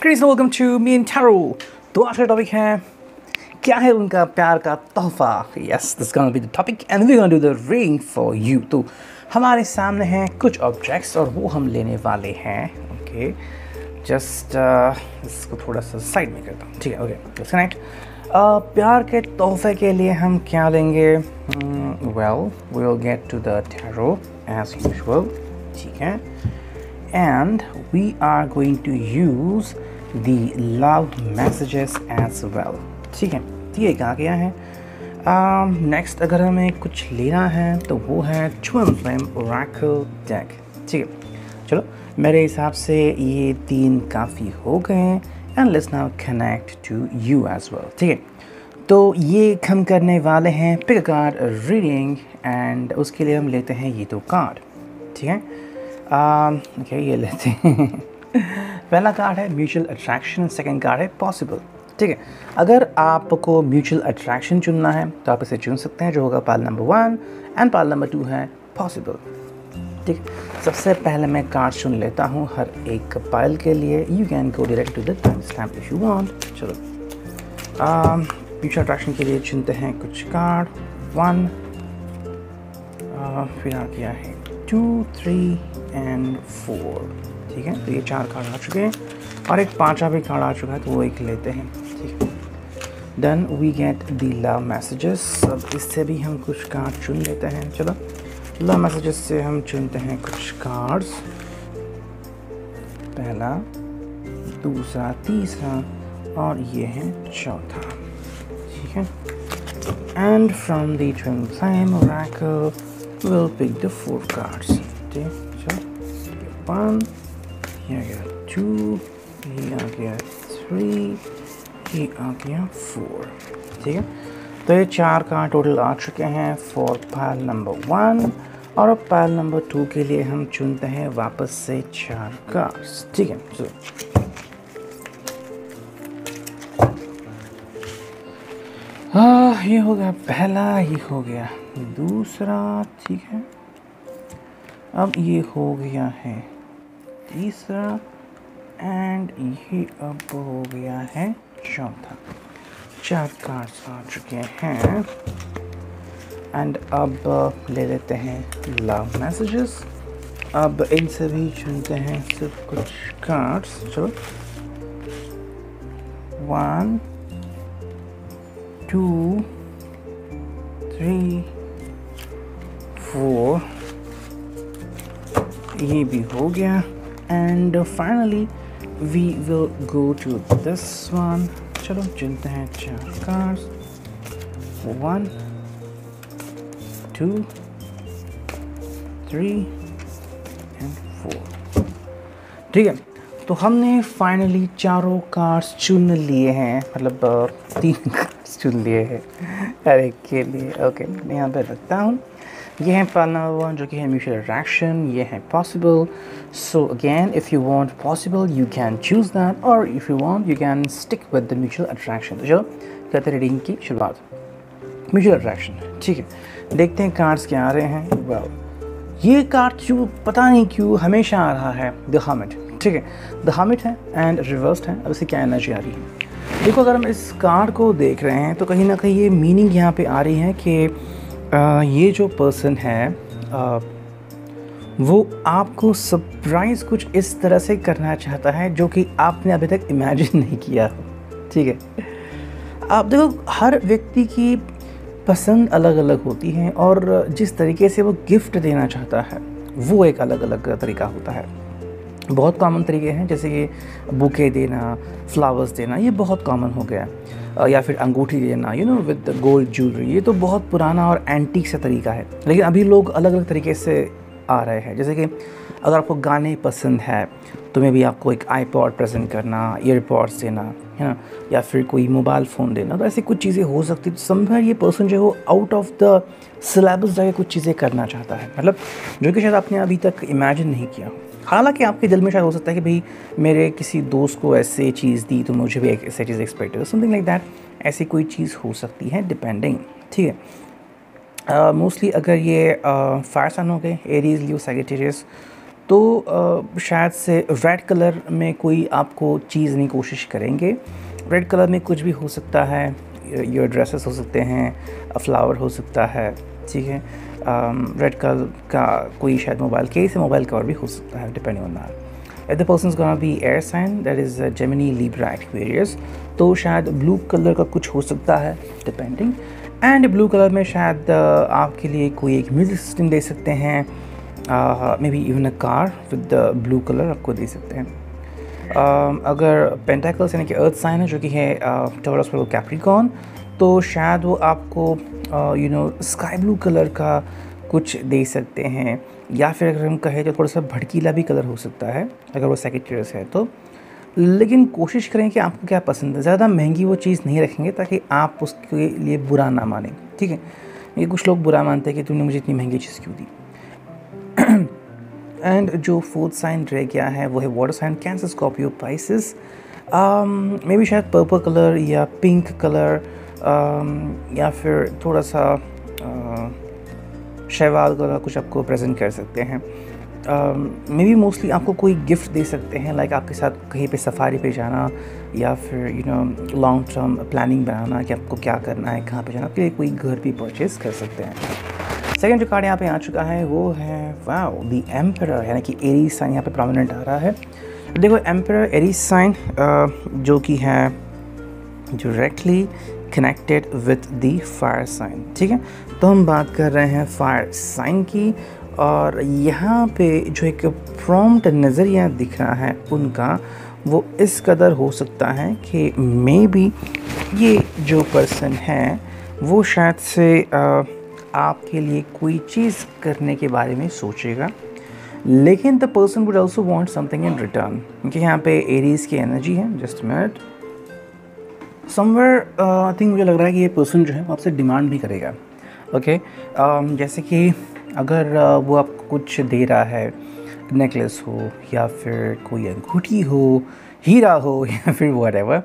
Chris welcome to me and tarot. तो आज का टॉपिक है क्या है उनका प्यार का तोहफा। Yes, this gonna be the topic and we gonna do the reading for you. तो हमारे सामने हैं कुछ ऑब्जेक्ट्स और वो हम लेने वाले हैं। ओके, जस्ट इसको थोड़ा सा साइड में करता हूँ। ठीक है, ओके लेट्स कनेक्ट। प्यार के तोहफे के लिए हम क्या लेंगे? Well, we will get to the tarot as usual. ठीक है, and we are going to use the love messages as well। ठीक है, तो ये कहा गया है। नेक्स्ट अगर हमें कुछ लेना है तो वो है ट्विन फ्लेम ओरेकल डेक। ठीक है, चलो मेरे हिसाब से ये 3 काफ़ी हो गए हैं and let's now connect to you as well. ठीक है, तो ये हम करने वाले हैं pick a card reading and उसके लिए हम लेते हैं ये 2 कार्ड। ठीक है, ओके ये लेते हैं। पहला कार्ड है म्यूचुअल अट्रैक्शन, सेकंड कार्ड है पॉसिबल। ठीक है, अगर आपको म्यूचुअल अट्रैक्शन चुनना है तो आप इसे चुन सकते हैं, जो होगा pile number 1 and pile number 2 है पॉसिबल। ठीक है, सबसे पहले मैं कार्ड चुन लेता हूँ हर एक पाइल के लिए। You can go direct to the time stamp if you want. चलो म्यूचुअल अट्रैक्शन के लिए चुनते हैं कुछ कार्ड। 1 फिर आ गया है 2, 3 एंड 4। ठीक है, तो ये 4 कार्ड आ चुके हैं और एक 5वां भी कार्ड आ चुका है, तो वो एक लेते हैं। ठीक है, then we get the love messages. अब इससे भी हम कुछ कार्ड चुन लेते हैं। चलो लव मैसेजेस से हम चुनते हैं कुछ कार्ड्स, पहला, दूसरा, तीसरा और ये है चौथा। ठीक है, and from the twin flame Oracle we'll pick the 4 cards। ठीक है, चलो 1, ये आ गया 2, ये आ गया 3, ये आ गया 4। ठीक है, तो ये 4 कार्ड टोटल आ चुके हैं फॉर पाइल नंबर 1 और अब पाइल नंबर 2 के लिए हम चुनते हैं वापस से 4 कार्ड्स। ठीक है, चलो ये हो गया पहला, ये हो गया दूसरा। ठीक है, अब ये हो गया है तीसरा एंड ये अब हो गया है चौथा। 4 कार्ड्स आ चुके हैं एंड अब ले लेते हैं लव मैसेजेस। अब इनसे भी चुनते हैं सिर्फ कुछ कार्ड्स। चलो 1, 2, 3, 4, ये भी हो गया and finally we will go to this one. चलो चुनते हैं 4 कार्ड्स। 1, 2, 3 एंड 4। ठीक है, तो हमने फाइनली 4 कार्ड्स चुन लिए हैं, मतलब 3 कार्ड्स चुन लिए हैं हर एक के लिए। ओके, मैं यहाँ पे रखता हूँ। ये है पाइल नंबर 1 जो कि है म्यूचुअल अट्रैक्शन, ये है possible. So again if you want possible you can choose that or if you want you can stick with the mutual attraction. तो चलो करते हैं रीडिंग की शुरुआत। म्यूचुअल अट्रैक्शन, ठीक है, देखते हैं कार्ड्स क्या आ रहे हैं। वेल, ये कार्ड जो पता नहीं क्यों हमेशा आ रहा है द हर्मिट। ठीक है, द हर्मिट है एंड रिवर्स्ड है। अब इसे क्या एनर्जी आ रही है? देखो, अगर हम इस कार्ड को देख रहे हैं तो कहीं ना कहीं ये मीनिंग यहाँ पे आ रही है कि ये जो पर्सन है वो आपको सरप्राइज़ कुछ इस तरह से करना चाहता है जो कि आपने अभी तक इमेजिन नहीं किया। ठीक है, आप देखो हर व्यक्ति की पसंद अलग अलग होती है और जिस तरीके से वो गिफ्ट देना चाहता है वो एक अलग अलग तरीका होता है। बहुत कॉमन तरीके हैं, जैसे कि बुके देना, फ्लावर्स देना, ये बहुत कॉमन हो गया। या फिर अंगूठी देना, विद गोल्ड ज्वेलरी, ये तो बहुत पुराना और एंटीक सा तरीका है। लेकिन अभी लोग अलग अलग तरीके से आ रहे हैं। जैसे कि अगर आपको गाने पसंद है तो मे भी आपको एक आईपॉड प्रेजेंट करना, ईयरपॉड्स देना, है ना, या फिर कोई मोबाइल फ़ोन देना, तो ऐसी कुछ चीज़ें हो सकती है। समवेयर ये पर्सन जो है वो आउट ऑफ द सिलेबस जाके कुछ चीज़ें करना चाहता है, मतलब जो कि शायद आपने अभी तक इमेजिन नहीं किया। हालांकि आपके दिल में शायद हो सकता है कि भाई मेरे किसी दोस्त को ऐसे चीज़ दी तो मुझे भी एक ऐसी चीज़ एक्सपेक्ट है, समथिंग लाइक दैट। ऐसी कोई चीज़ हो सकती है डिपेंडिंग। ठीक है, मोस्टली अगर ये फायर साइन हो गए, एरीज, लियो, सैजिटेरियस, तो शायद से रेड कलर में कोई आपको चीज़ नहीं कोशिश करेंगे। रेड कलर में कुछ भी हो सकता है, योर ड्रेसेस हो सकते हैं, फ्लावर हो सकता है, ठीक है। रेड कलर का कोई शायद मोबाइल केस या मोबाइल कवर भी हो सकता है, depending on that. If the person is gonna be air sign, that is Gemini, Libra, Aquarius, तो शायद ब्लू कलर का कुछ हो सकता है, डिपेंडिंग। एंड ब्लू कलर में शायद आपके लिए कोई एक म्यूजिक सिस्टम दे सकते हैं, may be even a car with blue colour आपको दे सकते हैं। अगर पेंटाकल्स यानी कि अर्थ साइन है जो कि है टॉरस और कैप्रिकॉर्न, तो शायद वो आपको स्काई ब्लू कलर का कुछ दे सकते हैं, या फिर अगर हम कहें तो थोड़ा सा भड़कीला भी कलर हो सकता है अगर वो सेक्रेटरीज है तो। लेकिन कोशिश करें कि आपको क्या पसंद है, ज़्यादा महंगी वो चीज़ नहीं रखेंगे ताकि आप उसके लिए बुरा ना मानें, ठीक है। ये कुछ लोग बुरा मानते हैं कि तुमने मुझे इतनी महंगी चीज़ क्यों दी। एंड जो फोर्थ साइन रह गया है वो है water sign, Cancer, Scorpio, Pisces. Maybe शायद पर्पल कलर या पिंक कलर, या फिर थोड़ा सा शैवाल कलर कुछ आपको प्रेजेंट कर सकते हैं। मे बी मोस्टली आपको कोई गिफ्ट दे सकते हैं, लाइक आपके साथ कहीं पे सफारी पे जाना, या फिर लॉन्ग टर्म प्लानिंग बनाना कि आपको क्या करना है, कहाँ पे जाना, आपके लिए कोई घर भी परचेज़ कर सकते हैं। सेकंड जो कार्ड यहाँ पे आ चुका है वो है वाओ द एम्परर, यानी कि एरीज साइन यहाँ पे प्रोमिनेंट आ रहा है। देखो एम्परर एरीज साइन जो कि है directly connected with the fire sign, ठीक है। तो हम बात कर रहे हैं फायर साइन की, और यहाँ पे जो एक प्रॉम्प्ट नज़रिया दिख रहा है उनका, वो इस कदर हो सकता है कि मे बी ये जो पर्सन है वो शायद से आपके लिए कोई चीज़ करने के बारे में सोचेगा, लेकिन the person would also want something in return, क्योंकि यहाँ पे एरीज की एनर्जी है। Just minute, somewhere I think मुझे लग रहा है कि ये पर्सन जो है आपसे डिमांड भी करेगा, ओके। जैसे कि अगर वो आपको कुछ दे रहा है, नेकलेस हो या फिर कोई अंगूठी हो, हीरा हो या फिर whatever,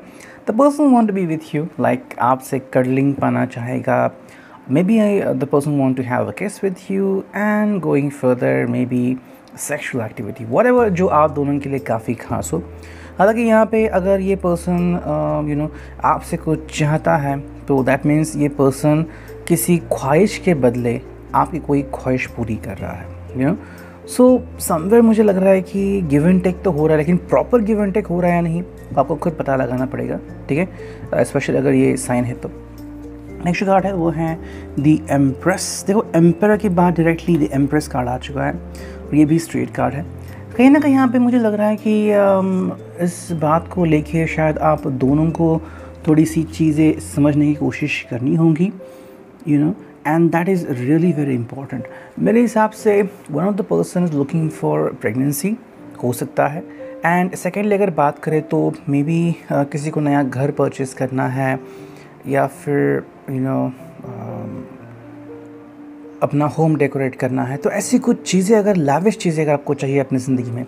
the person want to be with you, like आपसे कडलिंग पाना चाहेगा। Maybe the person want to have a kiss with you and going further maybe sexual activity, whatever जो आप दोनों के लिए काफ़ी खास हो। हालांकि यहाँ पे अगर ये पर्सन आपसे कुछ चाहता है तो दैट मीन्स ये पर्सन किसी ख्वाहिश के बदले आपकी कोई ख्वाहिश पूरी कर रहा है, सो समवेयर मुझे लग रहा है कि गिव एंड टेक तो हो रहा है, लेकिन प्रॉपर गिव एंड टेक हो रहा है या नहीं आपको खुद पता लगाना पड़ेगा, ठीक है, स्पेशली अगर ये साइन है तो। नेक्स्ट कार्ड है वो है द एम्प्रेस। देखो एम्परर के बाद डायरेक्टली द एम्प्रेस कार्ड आ चुका है, और ये भी स्ट्रेट कार्ड है। कहीं ना कहीं यहाँ पे मुझे लग रहा है कि इस बात को लेके शायद आप दोनों को थोड़ी सी चीज़ें समझने की कोशिश करनी होंगी, and that is really very important. मेरे हिसाब से one of the person is looking for pregnancy हो सकता है, एंड सेकेंडली अगर बात करें तो मे बी किसी को नया घर परचेज़ करना है, या फिर अपना होम डेकोरेट करना है। तो ऐसी कुछ चीज़ें, अगर लाविश चीज़ें अगर आपको चाहिए अपनी ज़िंदगी में,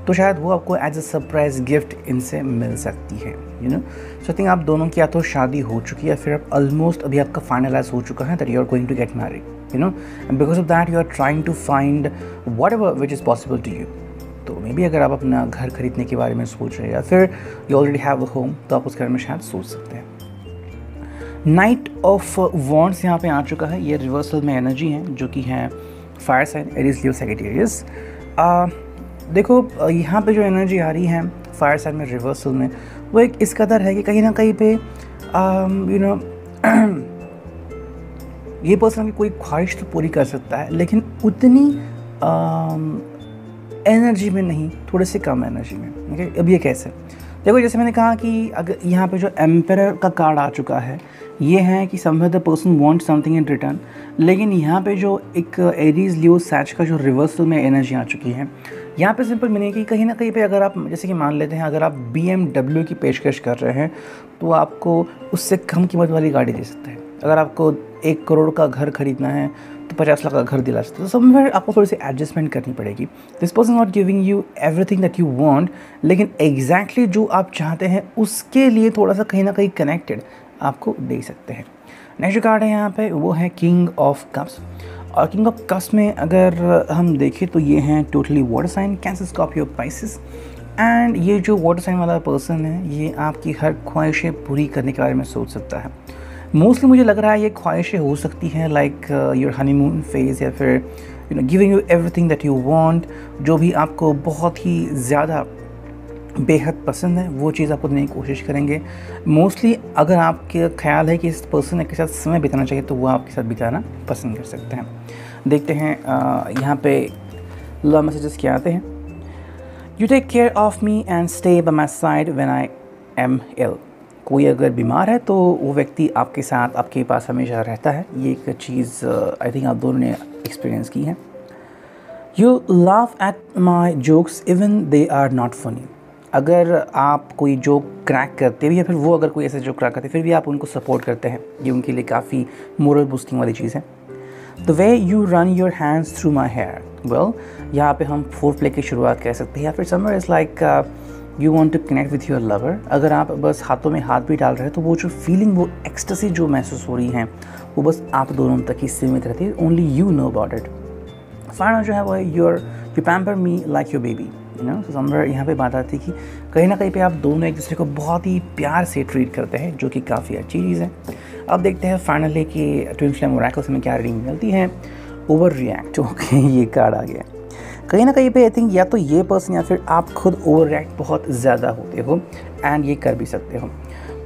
तो शायद वो आपको एज अ सरप्राइज गिफ्ट इनसे मिल सकती है, सो आई थिंक आप दोनों की या तो शादी हो चुकी है, या फिर आप ऑलमोस्ट अभी आपका फाइनलाइज हो चुका है that you are going to get married, and because of that you are trying to find whatever which is possible to you. तो मे बी अगर आप अपना घर खरीदने के बारे में सोच रहे हैं, या फिर you already have a home, तो आप उस घर में शायद सोच सकते हैं। नाइट ऑफ वॉन्ड्स यहाँ पे आ चुका है, ये रिवर्सल में एनर्जी है जो कि है फायर साइन, एरीज, लियो, सैजिटेरियस। देखो यहाँ पे जो एनर्जी आ रही है फायर साइन में रिवर्सल में, वो एक इस कदर है कि कहीं ना कहीं पे ये पर्सन की कोई ख्वाहिश तो पूरी कर सकता है, लेकिन उतनी एनर्जी में नहीं, थोड़े से कम एनर्जी में, ओके। अब ये कैसे? देखो जैसे मैंने कहा कि अगर यहाँ पे जो एम्परर का कार्ड आ चुका है, ये है कि somewhere the person want something in return, लेकिन यहाँ पे जो एक एरीज, लियो, सैज का जो रिवर्सल में एनर्जी आ चुकी है, यहाँ पे सिंपल मीनिंग कि कहीं ना कहीं पे अगर आप जैसे कि मान लेते हैं अगर आप BMW की पेशकश कर रहे हैं तो आपको उससे कम कीमत वाली गाड़ी दे सकते हैं। अगर आपको 1 करोड़ का घर खरीदना है तो 50 लाख का घर दिला सकते हैं। तो समवेयर आपको थोड़ी सी एडजस्टमेंट करनी पड़ेगी। This person not giving you everything that you want, लेकिन एग्जैक्टली जो आप चाहते हैं उसके लिए थोड़ा सा कहीं ना कहीं कनेक्टेड आपको दे सकते हैं। नेक्स्ट कार्ड है यहाँ पे वो है किंग ऑफ कप्स, और किंग ऑफ कप्स में अगर हम देखें तो ये हैं totally water sign, Cancer, Scorpio, Pisces. And ये जो वाटर साइन वाला पर्सन है ये आपकी हर ख्वाहिशें पूरी करने के बारे में सोच सकता है। मोस्टली मुझे लग रहा है ये ख्वाहिशें हो सकती हैं लाइक योर हनीमून फेज, या फिर giving you everything that you want. जो भी आपको बहुत ही ज़्यादा बेहद पसंद है वो चीज़ आपको देने की कोशिश करेंगे। मोस्टली अगर आपके ख्याल है कि इस पर्सन के साथ समय बिताना चाहिए तो वो आपके साथ बिताना पसंद कर सकते हैं। देखते हैं यहाँ पे लव मैसेजेस क्या आते हैं। You take care of me and stay by my side when I am ill. कोई अगर बीमार है तो वो व्यक्ति आपके साथ, आपके पास हमेशा रहता है। ये एक चीज़ आई थिंक आप दोनों ने एक्सपीरियंस की है। You laugh at my jokes even they are not funny. अगर आप कोई जोक क्रैक करते हैं या फिर वो अगर कोई ऐसे जोक क्रैक करते हैं फिर भी आप उनको सपोर्ट करते हैं, ये उनके लिए काफ़ी मोरल बूस्टिंग वाली चीज़ है। The way you run your hands through my hair, well यहाँ पे हम फोर प्ले की शुरुआत कह सकते हैं। या फिर somewhere is like you want to connect with your lover. अगर आप बस हाथों में हाथ भी डाल रहे हैं तो वो जो फीलिंग, वो एक्सटेसी जो महसूस हो रही है वो बस आप दोनों तक ही सीमित रहती है। Only you know about it. Final जो है वो है you pamper me like your baby. तो समवेयर यहाँ पे बात आती है कि कहीं ना कहीं पे आप दोनों एक दूसरे को बहुत ही प्यार से ट्रीट करते हैं, जो कि काफ़ी अच्छी चीज़ है। अब देखते हैं फाइनली कि ट्विन फ्लेम ओरेकल्स में क्या रीडिंग मिलती है। ओवर रिएक्ट, ओके ये कार्ड आ गया। कहीं ना कहीं पे आई थिंक या तो ये पर्सन या फिर आप खुद ओवर रिएक्ट बहुत ज़्यादा होते हो एंड ये कर भी सकते हो।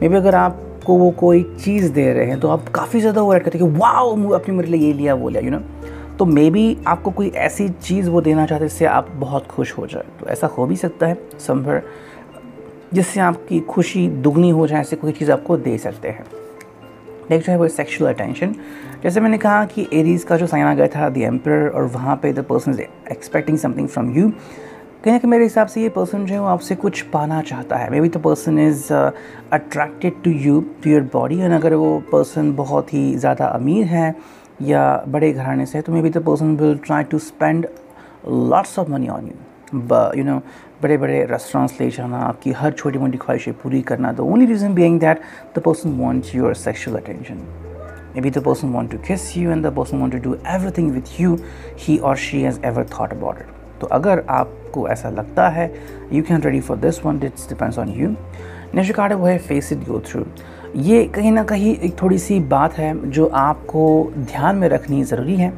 मे बी अगर आपको वो कोई चीज़ दे रहे हैं तो आप काफ़ी ज़्यादा ओवर रिएक्ट करते हो, वाओ अपनी मेरे लिए ये लिया वो लिया, तो मे बी आपको कोई ऐसी चीज़ वो देना चाहते हैं जिससे आप बहुत खुश हो जाए। तो ऐसा हो भी सकता है समवेयर, जिससे आपकी खुशी दुगनी हो जाए, ऐसे कोई चीज़ आपको दे सकते हैं। नेक्स्ट जो है वो सेक्सुअल अटेंशन। जैसे मैंने कहा कि एरीज का जो साइन आ गया था द एम्परर, और वहाँ पे the person is expecting something from you. कहीं ना कहीं मेरे हिसाब से ये पर्सन जो है वो आपसे कुछ पाना चाहता है। Maybe the person is attracted to you, to your body. And अगर वो पर्सन बहुत ही ज़्यादा अमीर है या बड़े घराने से है तो maybe the person will try to spend lots of money on you. बड़े बड़े रेस्टोरेंट्स ले जाना, आपकी हर छोटी मोटी ख्वाहिशें पूरी करना। The only reason being that the person wants your sexual attention. Maybe the person want to kiss you and the person want to do everything with you he or she has ever thought about it. तो अगर आपको ऐसा लगता है you can ready for this one, it's depends on you. Next card है वो है face it go through. ये कहीं ना कहीं एक थोड़ी सी बात है जो आपको ध्यान में रखनी ज़रूरी है।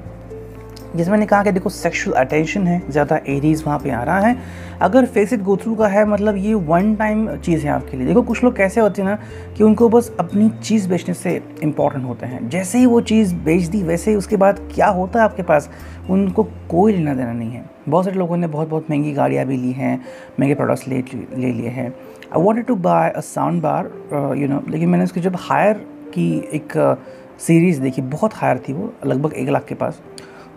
जैसे मैंने कहा कि देखो सेक्सुअल अटेंशन है ज़्यादा, एरीज वहाँ पे आ रहा है। अगर फेस इट गो थ्रू का है मतलब ये वन टाइम चीज़ है आपके लिए। देखो कुछ लोग कैसे होते हैं ना कि उनको बस अपनी चीज़ बेचने से इम्पॉर्टेंट होते हैं। जैसे ही वो चीज़ बेच दी वैसे ही उसके बाद क्या होता है आपके पास उनको कोई लेना देना नहीं है। बहुत सारे लोगों ने बहुत बहुत महंगी गाड़ियाँ भी ली हैं, महंगे प्रोडक्ट्स ले लिए हैं। I wanted to buy a sound bar लेकिन मैंने उसकी जब हायर की एक सीरीज़ देखी, बहुत हायर थी वो, लगभग 1 लाख के पास।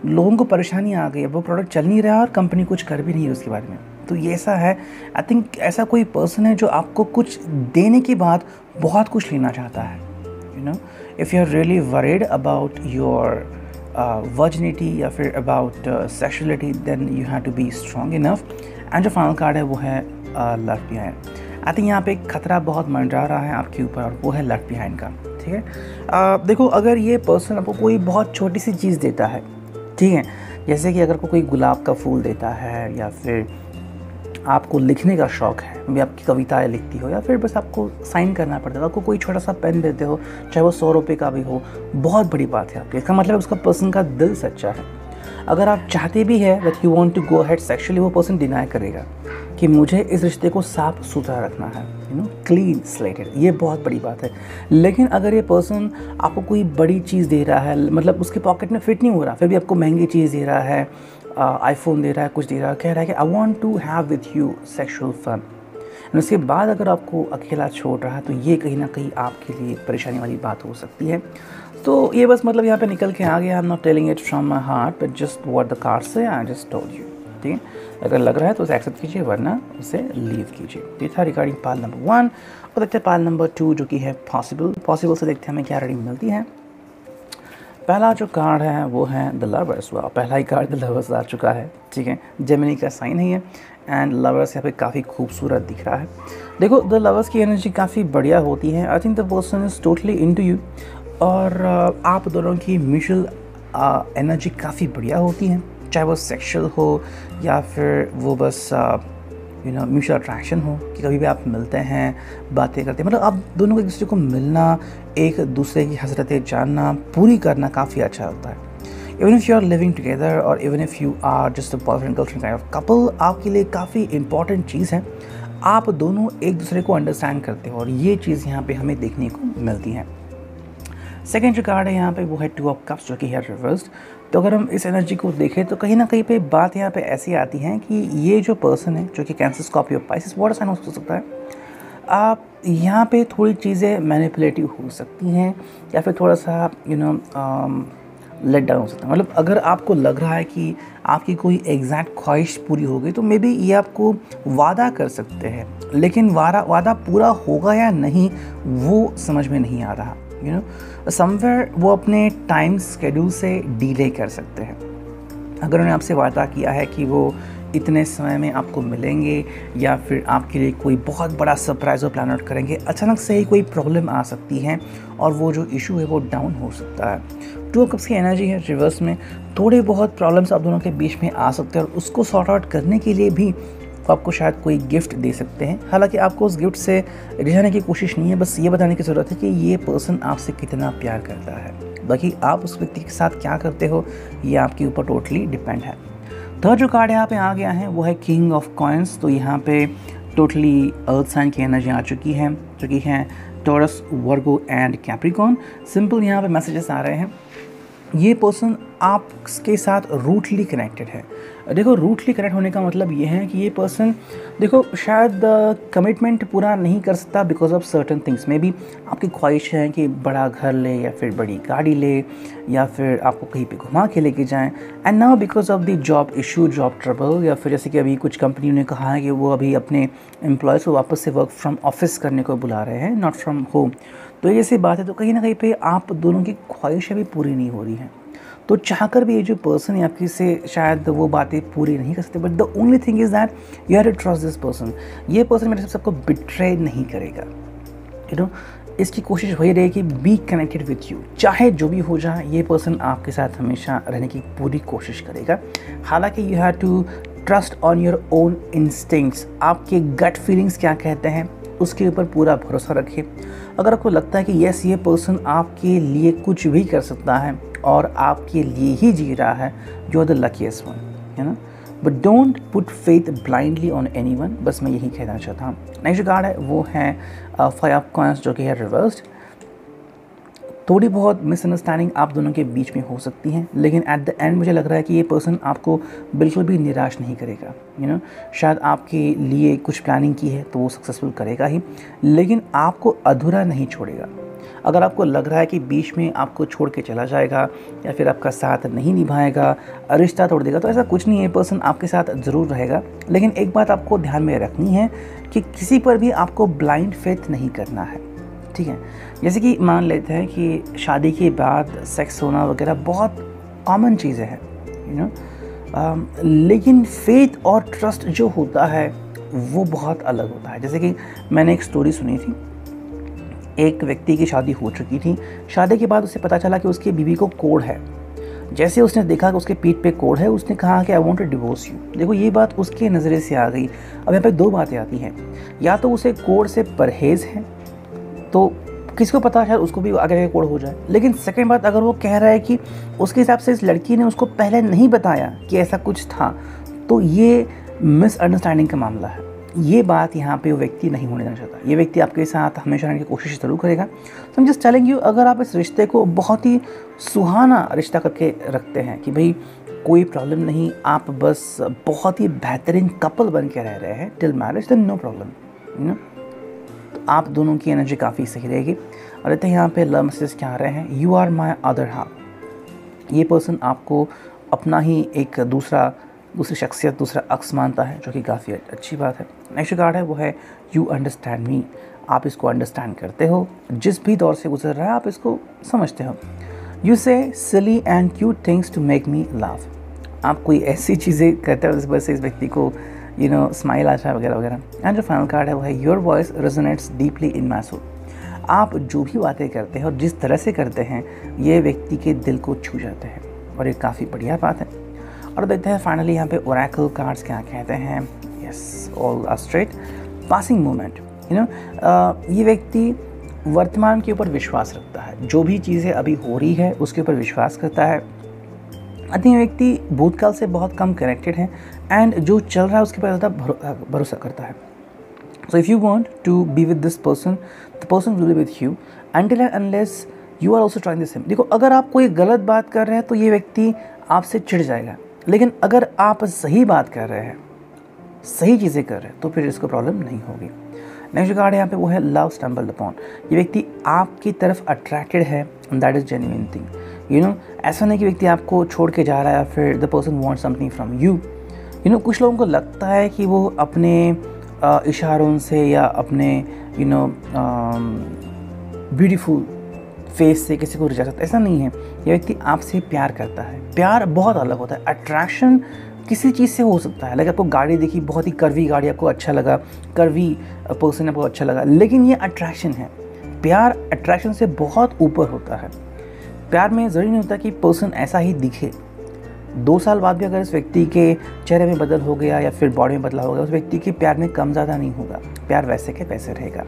लोगों को परेशानी आ गई है, वो प्रोडक्ट चल नहीं रहा और कंपनी कुछ कर भी नहीं है उसके बारे में। तो ये ऐसा है, आई थिंक ऐसा कोई पर्सन है जो आपको कुछ देने के बाद बहुत कुछ लेना चाहता है। If you are really worried about your virginity या फिर about sexuality then you have to be strong enough. And जो फाइनल कार्ड है वो है लेफ्ट बिहाइंड। आई थिंक यहाँ पे एक खतरा बहुत मंडरा रहा है आपके ऊपर और वो है लेफ्ट बिहाइंड का। ठीक है, देखो अगर ये पर्सन आपको कोई बहुत छोटी सी चीज़ देता है, ठीक है, जैसे कि अगर कोई गुलाब का फूल देता है या फिर आपको लिखने का शौक़ है, भी आपकी कविताएं लिखती हो या फिर बस आपको साइन करना पड़ता है, आपको कोई छोटा सा पेन देते हो चाहे वो 100 रुपये का भी हो, बहुत बड़ी बात है आपकी। इसका मतलब उसका पर्सन का दिल सच्चा है। अगर आप चाहते भी है that you want to go ahead sexually, वो पर्सन डिनाई करेगा कि मुझे इस रिश्ते को साफ सुथरा रखना है, क्लीन स्लेटेड। ये बहुत बड़ी बात है। लेकिन अगर ये पर्सन आपको कोई बड़ी चीज़ दे रहा है, मतलब उसके पॉकेट में फिट नहीं हो रहा, फिर भी आपको महंगी चीज़ दे रहा है, आईफोन दे रहा है, कुछ दे रहा है, कह रहा है कि I want to have with you sexual fun, उसके बाद अगर आपको अकेला छोड़ रहा है तो ये कहीं ना कहीं आपके लिए परेशानी वाली बात हो सकती है। तो ये बस मतलब यहाँ पे निकल के आ गया। I am not telling it from my heart but just what the card से आई जस्ट टोल्ड यू। ठीक है, अगर लग रहा है तो उसे एक्सेप्ट कीजिए, वरना उसे लीव कीजिए। तो ये था रिगार्डिंग पाल नंबर 1। और देखते हैं पाल नंबर 2 जो कि है पॉसिबल से देखते हैं हमें क्या रीडिंग मिलती है। पहला जो कार्ड है वो है द लवर्स। वाह, पहला ही कार्ड द लवर्स आ चुका है। ठीक है, जेमिनी का साइन है ये एंड लवर्स यहाँ पे काफ़ी खूबसूरत दिख रहा है। देखो द लवर्स की एनर्जी काफ़ी बढ़िया होती है। I think the person is totally into you और आप दोनों की म्यूचुअल एनर्जी काफ़ी बढ़िया होती है, चाहे वो सेक्शुअल हो या फिर वो बस म्यूचुअल अट्रैक्शन हो कि कभी भी आप मिलते हैं, बातें करते हैं, मतलब आप दोनों को एक दूसरे को मिलना, एक दूसरे की हसरतें जानना, पूरी करना काफ़ी अच्छा होता है। Even if you are living together or even if you are just a boyfriend girlfriend kind of couple, आपके लिए काफ़ी इंपॉर्टेंट चीज़ है, आप दोनों एक दूसरे को अंडरस्टैंड करते हो और ये चीज़ यहाँ पे हमें देखने को मिलती है। सेकेंड जो कार्ड है यहाँ पे वो है 2 ऑफ कप्स, जो कि है रिवर्स्ड। तो अगर हम इस एनर्जी को देखें तो कहीं ना कहीं पे बात यहाँ पे ऐसी आती है कि ये जो पर्सन है जो कि Cancer, Scorpio, Pisces, water sign हो सकता है, आप यहाँ पे थोड़ी चीज़ें मैनिपुलेटिव हो सकती हैं या फिर थोड़ा सा लेट डाउन हो सकता है। मतलब अगर आपको लग रहा है कि आपकी कोई एग्जैक्ट ख्वाहिश पूरी हो गई तो मे बी ये आपको वादा कर सकते हैं, लेकिन वादा पूरा होगा या नहीं वो समझ में नहीं आ रहा। समवेयर वो अपने टाइम स्केड्यूल से डिले कर सकते हैं। अगर उन्होंने आपसे वादा किया है कि वो इतने समय में आपको मिलेंगे या फिर आपके लिए कोई बहुत बड़ा सरप्राइज और प्लान आउट करेंगे, अचानक से ही कोई प्रॉब्लम आ सकती है और वो जो इशू है वो डाउन हो सकता है। 2 ऑफ कप्स की एनर्जी है रिवर्स में, थोड़े बहुत प्रॉब्लम्स आप दोनों के बीच में आ सकते हैं और उसको सॉर्ट आउट करने के लिए भी आपको शायद कोई गिफ्ट दे सकते हैं। हालांकि आपको उस गिफ्ट से रिझाने की कोशिश नहीं है, बस ये बताने की ज़रूरत है कि ये पर्सन आपसे कितना प्यार करता है। बाकी आप उस व्यक्ति के साथ क्या करते हो ये आपके ऊपर टोटली डिपेंड है। थर्ड जो कार्ड यहाँ पे आ गया है वो है किंग ऑफ कॉइन्स। तो यहाँ पे टोटली अर्थ साइन की एनर्जी आ चुकी है, जो कि है taurus, Virgo and Capricorn. Simple यहाँ पे मैसेजेस आ रहे हैं, ये पर्सन आपके साथ रूटली कनेक्टेड है। देखो, रूटली कनेक्ट होने का मतलब ये है कि ये पर्सन देखो शायद कमिटमेंट पूरा नहीं कर सकता because of certain things. May be आपकी ख्वाहिश है कि बड़ा घर ले या फिर बड़ी गाड़ी ले या फिर आपको कहीं पे घुमा के लेके जाएं, and now because of the job issue, job trouble, या फिर जैसे कि अभी कुछ कंपनियों ने कहा है कि वो अभी अपने एम्प्लॉयज़ को वापस से वर्क फ्रॉम ऑफिस करने को बुला रहे हैं, नॉट फ्रॉम होम। तो ये ऐसी बात है, तो कहीं ना कहीं पे आप दोनों की ख्वाहिशें भी पूरी नहीं हो रही हैं। तो चाहकर भी ये जो पर्सन है आपकी से शायद वो बातें पूरी नहीं कर सकते, but the only thing is that you have to trust this person. ये पर्सन मेरे सबको बिट्रे नहीं करेगा। इसकी कोशिश वही रहेगी बी कनेक्टेड विथ यू, चाहे जो भी हो जाए ये पर्सन आपके साथ हमेशा रहने की पूरी कोशिश करेगा। हालांकि you have to trust on your own instincts, आपके गट फीलिंग्स क्या कहते हैं उसके ऊपर पूरा भरोसा रखिए। अगर आपको लगता है कि यस ये पर्सन आपके लिए कुछ भी कर सकता है और आपके लिए ही जी रहा है, you are the luckiest one, है ना। But don't put faith blindly on anyone, बस मैं यही कहना चाहता हूँ। नेक्स्ट कार्ड है वो है 5 ऑफ कॉइन्स, जो कि है रिवर्स्ड। थोड़ी बहुत मिसअंडरस्टैंडिंग आप दोनों के बीच में हो सकती हैं, लेकिन एट द एंड मुझे लग रहा है कि ये पर्सन आपको बिल्कुल भी निराश नहीं करेगा। शायद आपके लिए कुछ प्लानिंग की है तो वो सक्सेसफुल करेगा ही, लेकिन आपको अधूरा नहीं छोड़ेगा। अगर आपको लग रहा है कि बीच में आपको छोड़ के चला जाएगा या फिर आपका साथ नहीं निभाएगा, रिश्ता तोड़ देगा, तो ऐसा कुछ नहीं है। पर्सन आपके साथ ज़रूर रहेगा, लेकिन एक बात आपको ध्यान में रखनी है कि किसी पर भी आपको ब्लाइंड फेथ नहीं करना है, ठीक है। जैसे कि मान लेते हैं कि शादी के बाद सेक्स होना वगैरह बहुत कॉमन चीज़ें हैं, लेकिन फेथ और ट्रस्ट जो होता है वो बहुत अलग होता है। जैसे कि मैंने एक स्टोरी सुनी थी, एक व्यक्ति की शादी हो चुकी थी, शादी के बाद उसे पता चला कि उसकी बीवी को कोढ़ है। जैसे उसने देखा कि उसके पीठ पे कोढ़ है, उसने कहा कि I want to divorce you. देखो ये बात उसके नज़रे से आ गई। अब यहाँ पे 2 बातें आती हैं, या तो उसे कोढ़ से परहेज़ है, तो किसको पता शायद उसको भी आगे कोढ़ हो जाए। लेकिन सेकंड बात, अगर वो कह रहा है कि उसके हिसाब से इस लड़की ने उसको पहले नहीं बताया कि ऐसा कुछ था, तो ये मिसअंडरस्टैंडिंग का मामला है। ये बात यहाँ पे वो व्यक्ति नहीं होने देना चाहता। ये व्यक्ति आपके साथ हमेशा रहने की कोशिश ज़रूर करेगा। तो I'm just telling you, अगर आप इस रिश्ते को बहुत ही सुहाना रिश्ता करके रखते हैं कि भाई कोई प्रॉब्लम नहीं, आप बस बहुत ही बेहतरीन कपल बन के रह रहे हैं till marriage, then no problem, तो आप दोनों की एनर्जी काफ़ी सही रहेगी। और इतने यहाँ पे लव मैसेज क्या आ रहे हैं, you are my other half. ये पर्सन आपको अपना ही एक दूसरी शख्सियत, दूसरा अक्स मानता है, जो कि काफ़ी अच्छी बात है। नेक्स्ट कार्ड है वो है यू अंडरस्टैंड मी। आप इसको अंडरस्टैंड करते हो, जिस भी दौर से गुजर रहा है आप इसको समझते हो। You say silly and cute things to make me laugh. आप कोई ऐसी चीज़ें करते हो जिस वजह से इस व्यक्ति को स्माइल आ जाए वगैरह वगैरह। एंड जो फाइनल कार्ड है वो है your voice resonates deeply in my soul. आप जो भी बातें करते हैं और जिस तरह से करते हैं ये व्यक्ति के दिल को छू जाते हैं। और ये काफ़ी बढ़िया बात है। और देखते हैं फाइनली यहाँ पे ओरेकल कार्ड्स क्या कहते हैं। Yes, all are straight, passing moment. ये व्यक्ति वर्तमान के ऊपर विश्वास रखता है, जो भी चीज़ें अभी हो रही है उसके ऊपर विश्वास करता है। आई थिंक व्यक्ति भूतकाल से बहुत कम कनेक्टेड है एंड जो चल रहा है उसके ऊपर ज़्यादा भरोसा करता है। So if you want to be with this person, the person will be with you until end unless you are also trying the same. देखो, अगर आप कोई गलत बात कर रहे हैं तो ये व्यक्ति आपसे चिढ़ जाएगा, लेकिन अगर आप सही बात कर रहे हैं, सही चीज़ें कर रहे हैं, तो फिर इसको प्रॉब्लम नहीं होगी। नेक्स्ट कार्ड यहाँ पे वो है लव स्टम्बल्ड अपॉन। ये व्यक्ति आपकी तरफ अट्रैक्टेड है, दैट इज़ जेन्युइन थिंग। ऐसा नहीं कि व्यक्ति आपको छोड़ के जा रहा है या फिर the person want something from you. कुछ लोगों को लगता है कि वो अपने इशारों से या अपने ब्यूटीफुल फेस से किसी को रिझा सकता है। ऐसा नहीं है। ये व्यक्ति आपसे प्यार करता है। प्यार बहुत अलग होता है। अट्रैक्शन किसी चीज़ से हो सकता है, लाइक आपको गाड़ी देखी, बहुत ही कर्वी गाड़ी आपको अच्छा लगा, कर्वी पर्सन आपको अच्छा लगा, लेकिन ये अट्रैक्शन है। प्यार अट्रैक्शन से बहुत ऊपर होता है। प्यार में ज़रूरी नहीं होता कि पर्सन ऐसा ही दिखे। 2 साल बाद भी अगर इस व्यक्ति के चेहरे में बदल हो गया या फिर बॉडी में बदलाव हो गया, उस व्यक्ति के प्यार में कम ज़्यादा नहीं होगा। प्यार वैसे के वैसे रहेगा।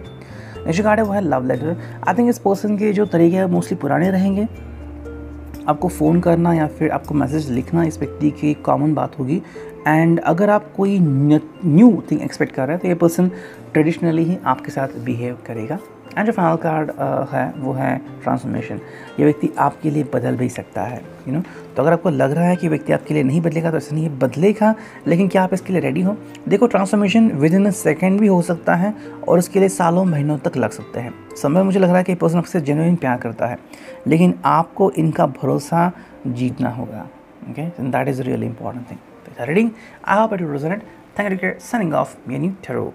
नेक्स्ट कार्ड है वो है लव लेटर। आई थिंक इस पर्सन के जो तरीके हैं मोस्टली पुराने रहेंगे। आपको फ़ोन करना या फिर आपको मैसेज लिखना इस व्यक्ति की कॉमन बात होगी। एंड अगर आप कोई न्यू थिंग एक्सपेक्ट कर रहे हैं तो ये पर्सन ट्रेडिशनली ही आपके साथ बिहेव करेगा। एंड जो फाइनल कार्ड है वो है ट्रांसफॉर्मेशन। ये व्यक्ति आपके लिए बदल भी सकता है। तो अगर आपको लग रहा है कि व्यक्ति आपके लिए नहीं बदलेगा तो ऐसा नहीं है, बदलेगा, लेकिन क्या आप इसके लिए रेडी हो? देखो, transformation with in a second भी हो सकता है और इसके लिए सालों महीनों तक लग सकते हैं। समय मुझे लग रहा है कि पर्सन आपसे जेन्युइन प्यार करता है, लेकिन आपको इनका भरोसा जीतना होगा। Okay, that is really important thing. Reading, I hope it will resonate. Thank you, signing off, me and you, tarot.